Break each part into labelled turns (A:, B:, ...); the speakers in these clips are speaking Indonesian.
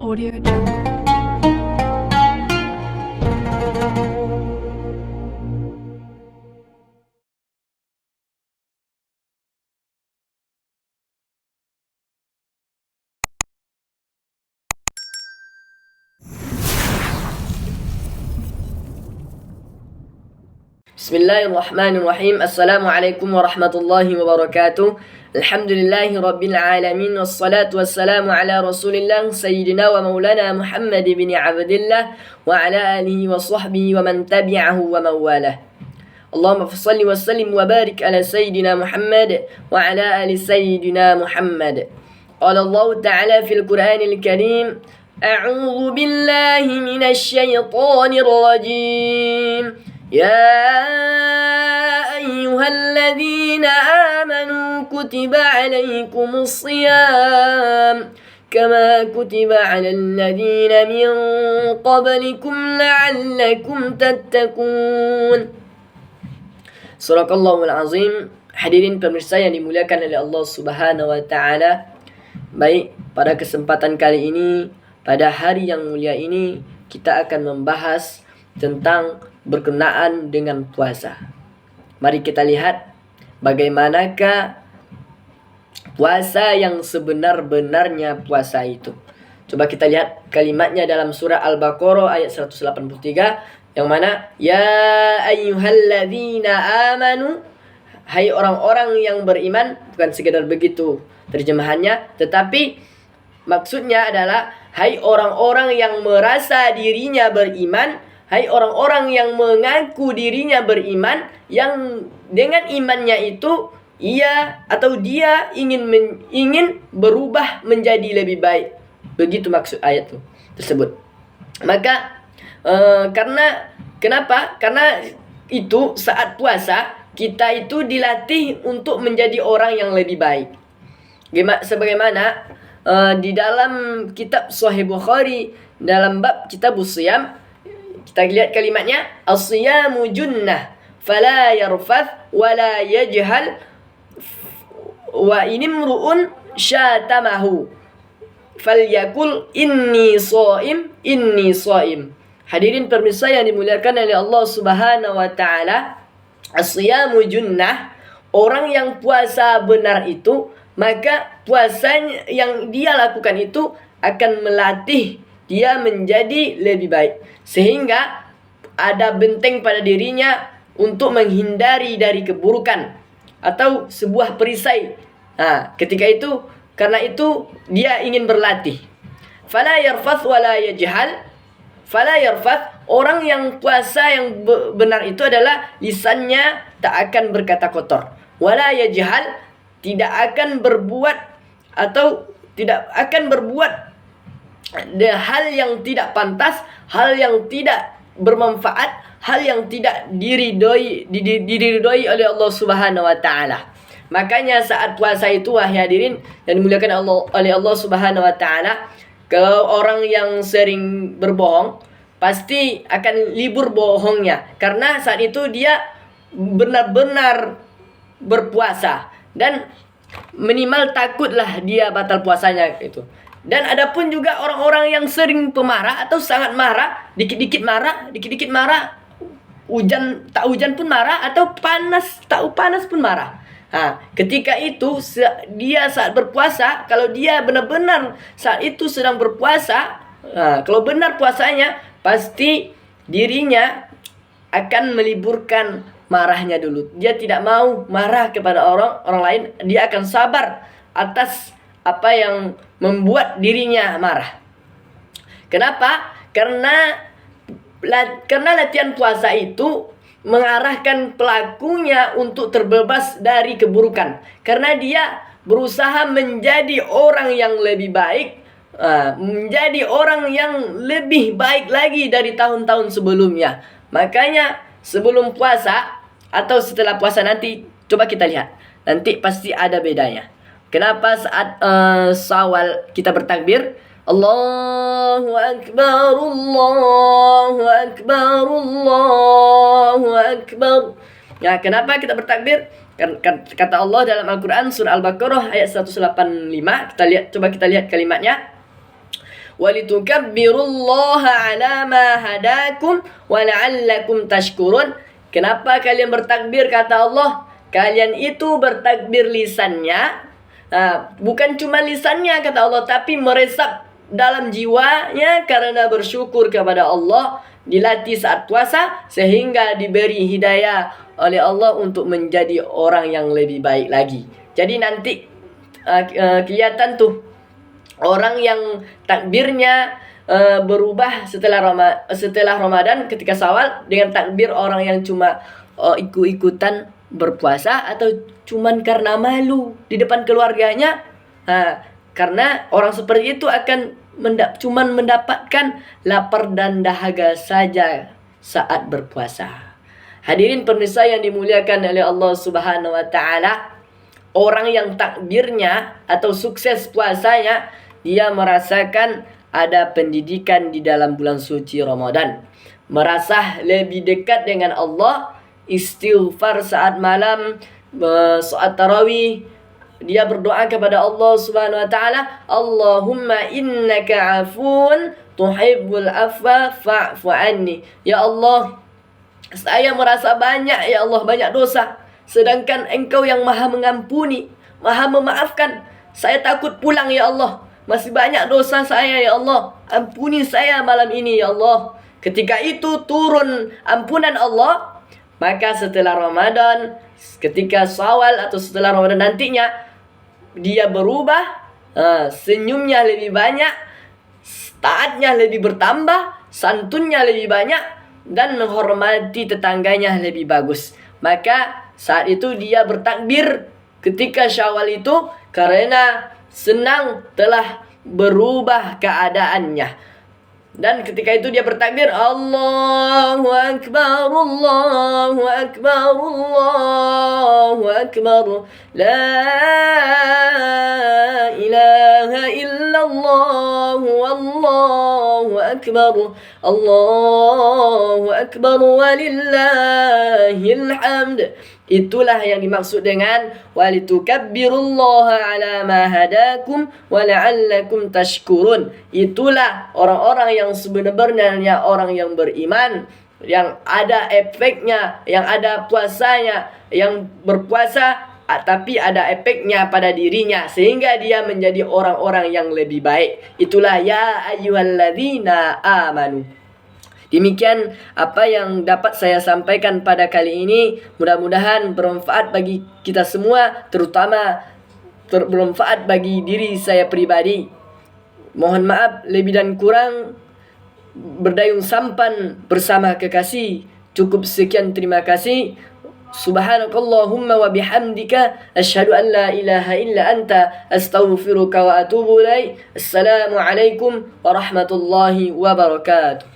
A: Audio Jungle.
B: Bismillahirrahmanirrahim. Assalamualaikum warahmatullahi wabarakatuh. Alhamdulillahi rabbil alamin. Wassalatu wassalamu ala rasulillah Sayyidina wa maulana Muhammad bin Abdillah wa ala alihi wa sahbihi wa man tabi'ahu wa mawalah. Allahumma salli wa sallim wa barik ala Sayyidina Muhammad wa ala ali Sayyidina Muhammad. Qala Allah Ta'ala fil Qur'anil Karim, A'udzu billahi minasy syaithanir rajim. يا أيها الذين آمنوا كتب عليكم الصيام كما كتب على الذين من قبلكم لعلكم تتقون. Sadaqallahul Azim. Hadirin pemirsa yang dimuliakan oleh Allah Subhanahu wa taala. Baik, pada kesempatan kali ini, pada hari yang mulia ini, kita akan membahas tentang berkenaan dengan puasa. Mari kita lihat bagaimanakah puasa yang sebenar-benarnya puasa itu. Coba kita lihat kalimatnya dalam surah Al-Baqarah ayat 183 yang mana ya ayyuhalladzina amanu, hai orang-orang yang beriman. Bukan sekedar begitu terjemahannya, tetapi maksudnya adalah hai orang-orang yang merasa dirinya beriman, hai orang-orang yang mengaku dirinya beriman, yang dengan imannya itu ia atau dia ingin berubah menjadi lebih baik. Begitu maksud ayat tersebut. Maka kenapa? Karena itu saat puasa kita itu dilatih untuk menjadi orang yang lebih baik. Sebagaimana di dalam kitab Sahih Bukhari dalam bab Kitabus Shiyam, kita lihat kalimatnya, as-siyamu junnah fala yarfath wala yajhal wa inimru'un syatamahu falyakul inni shaim. Hadirin pemirsa yang dimuliakan oleh Allah Subhanahu wa taala, as-siyamu junnah, orang yang puasa benar itu, maka puasanya yang dia lakukan itu akan melatih dia menjadi lebih baik, sehingga ada benteng pada dirinya untuk menghindari dari keburukan atau sebuah perisai. Karena itu dia ingin berlatih. Fala yarfath wala yajhal. Fala yarfath, orang yang puasa yang benar itu adalah lisannya tak akan berkata kotor. Wala yajhal, tidak akan berbuat atau tidak akan berbuat hal yang tidak pantas, hal yang tidak bermanfaat, hal yang tidak diridhoi oleh Allah Subhanahu wa taala. Makanya saat puasa itu, wahai hadirin yang dimuliakan oleh Allah Subhanahu wa taala, kalau orang yang sering berbohong pasti akan libur bohongnya, karena saat itu dia benar-benar berpuasa dan minimal takutlah dia batal puasanya itu. Dan ada pun juga orang-orang yang sering pemarah atau sangat marah, dikit-dikit marah, hujan pun marah, atau panas pun marah. Ketika itu dia saat berpuasa, kalau dia benar-benar saat itu sedang berpuasa, kalau benar puasanya, pasti dirinya akan meliburkan marahnya dulu. Dia tidak mau marah kepada orang lain, dia akan sabar atas apa yang membuat dirinya marah. Kenapa? Karena latihan puasa itu mengarahkan pelakunya untuk terbebas dari keburukan. Karena dia berusaha menjadi orang yang lebih baik, menjadi orang yang lebih baik lagi dari tahun-tahun sebelumnya. Makanya sebelum puasa atau setelah puasa nanti, coba kita lihat. Nanti pasti ada bedanya. Kenapa saat Syawal kita bertakbir, Allahu Akbar, Allahu Akbar, Allahu Akbar. Ya, kenapa kita bertakbir? Kata Allah dalam Al-Quran surah Al-Baqarah ayat 185, coba kita lihat kalimatnya. Walitukabbirullaha ala ma hadakum wa la'allakum tashkurun. Kenapa kalian bertakbir, kata Allah? Kalian itu bertakbir lisannya, bukan cuma lisannya kata Allah, tapi meresap dalam jiwanya karena bersyukur kepada Allah, dilatih saat puasa sehingga diberi hidayah oleh Allah untuk menjadi orang yang lebih baik lagi. Jadi nanti kelihatan tuh orang yang takbirnya berubah setelah Ramadan ketika Syawal dengan takbir orang yang cuma ikut-ikutan berpuasa atau cuman karena malu di depan keluarganya. Karena orang seperti itu akan cuman mendapatkan lapar dan dahaga saja saat berpuasa. Hadirin pemirsa yang dimuliakan oleh Allah Subhanahu wa taala, orang yang takbirnya atau sukses puasanya, dia merasakan ada pendidikan di dalam bulan suci Ramadan, merasa lebih dekat dengan Allah, istighfar saat malam, saat tarawih, dia berdoa kepada Allah Subhanahu wa taala, Allahumma innaka afun tuhibbul afwa fa'fu anni. Ya Allah, saya merasa banyak ya Allah, banyak dosa, sedangkan Engkau yang Maha mengampuni, Maha memaafkan. Saya takut pulang ya Allah, masih banyak dosa saya ya Allah, ampuni saya malam ini ya Allah. Ketika itu turun ampunan Allah. Maka setelah Ramadan, ketika Syawal atau setelah Ramadan nantinya, dia berubah, senyumnya lebih banyak, taatnya lebih bertambah, santunnya lebih banyak, dan menghormati tetangganya lebih bagus. Maka saat itu dia bertakbir ketika Syawal itu karena senang telah berubah keadaannya. Dan ketika itu dia bertakbir, Allahu Akbar, Allahu Akbar, Allahu Akbar, La ilaha illallah, Allahu Akbar, Allahu Akbar, walillahil hamd. Itulah yang dimaksud dengan walitukabbirullaha ala ma hadakum wa la'allakum tashkurun. Itulah orang-orang yang sebenarnya orang yang beriman, yang ada efeknya, yang ada puasanya, yang berpuasa tapi ada efeknya pada dirinya sehingga dia menjadi orang-orang yang lebih baik. Itulah ya ayyuhalladzina amanu. Demikian apa yang dapat saya sampaikan pada kali ini. Mudah-mudahan bermanfaat bagi kita semua, terutama bermanfaat bagi diri saya pribadi. Mohon maaf lebih dan kurang, berdayung sampan bersama kekasih. Cukup sekian, terima kasih. Subhanakallahumma wa bihamdika asyhadu an la ilaha illa anta astaghfiruka wa atubu ilaik. Assalamualaikum warahmatullahi wabarakatuh.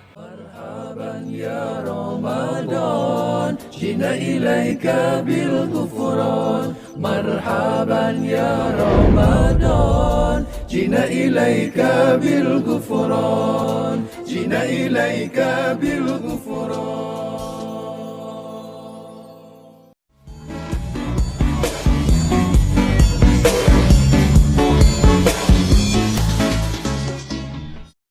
A: يا رمضان جئنا إليك بالغفران مرحبا يا رمضان جئنا إليك بالغفران جئنا إليك بالغفران